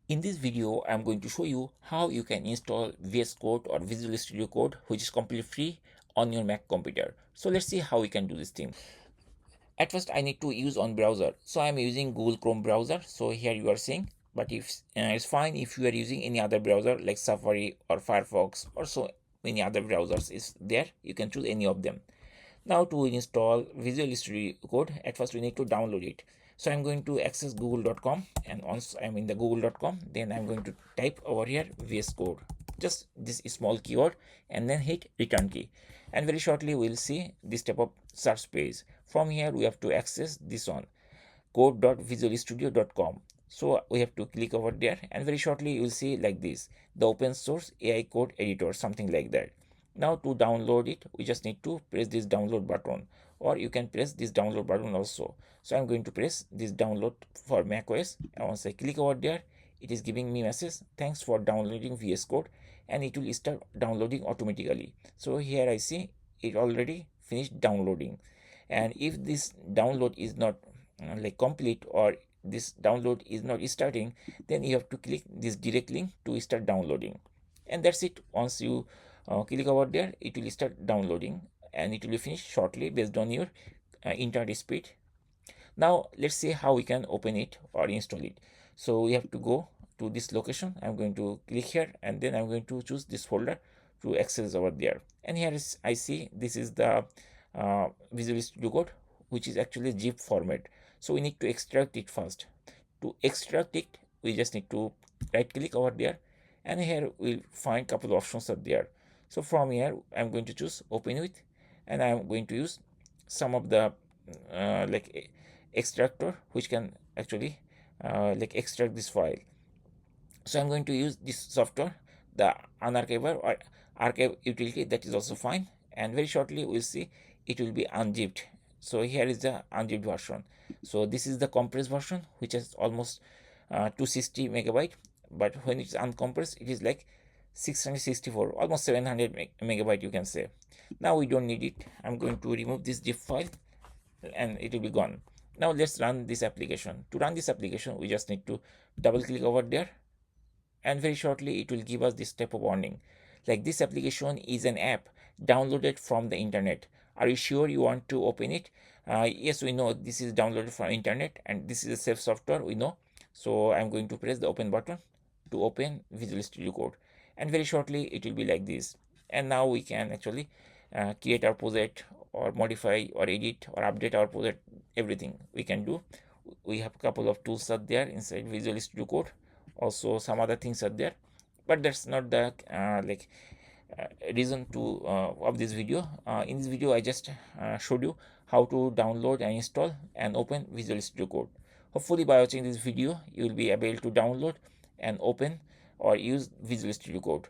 In this video, I'm going to show you how you can install VS Code or Visual Studio Code, which is completely free on your Mac computer. So let's see how we can do this thing. At first, I need to use on browser. So I'm using Google Chrome browser. So here you are seeing, but if it's fine if you are using any other browser like Safari or Firefox or so many other browsers is there. You can choose any of them. Now to install Visual Studio Code, at first we need to download it. So I'm going to access google.com, and once I'm in the google.com, then I'm going to type over here VS Code, just this small keyword, and then hit return key. And very shortly we'll see this type of search page. From here we have to access this one, code.visualstudio.com. So we have to click over there, and very shortly you will see like this, the open source AI code editor, something like that. Now to download it, we just need to press this download button, or you can press this download button also. So I'm going to press this download for macOS, and once I click over there, it is giving me message, thanks for downloading VS Code, and it will start downloading automatically. So here I see it already finished downloading. And if this download is not like complete, or this download is not starting, then you have to click this direct link to start downloading. And that's it. Once you click over there, it will start downloading, and it will be finished shortly based on your internet speed. Now let's see how we can open it or install it. So we have to go to this location. I'm going to click here, and then I'm going to choose this folder to access over there. And here is, I see this is the Visual Studio Code, which is actually zip format. So we need to extract it first. To extract it, we just need to right click over there, and here we'll find couple of options are there. So from here I'm going to choose open with, and I'm going to use some of the like extractor which can actually like extract this file. So I'm going to use this software, the unarchiver or archive utility, that is also fine. And very shortly we'll see it will be unzipped. So here is the unzipped version. So this is the compressed version, which is almost 260 megabyte, but when it's uncompressed it is like 664, almost 700 megabyte you can say. Now we don't need it. I'm going to remove this zip file, and it will be gone. Now let's run this application. To run this application, we just need to double click over there, and very shortly it will give us this type of warning, like this application is an app downloaded from the internet. Are you sure you want to open it? Yes, we know this is downloaded from internet, and this is a safe software, we know. So I'm going to press the open button to open Visual Studio Code, and very shortly it will be like this. And now we can actually create our project, or modify or edit or update our project. Everything we can do. We have a couple of tools are there inside Visual Studio Code. Also some other things are there, but that's not the reason to of this video. In this video I just showed you how to download and install and open Visual Studio Code. Hopefully by watching this video you will be able to download and open or use Visual Studio Code.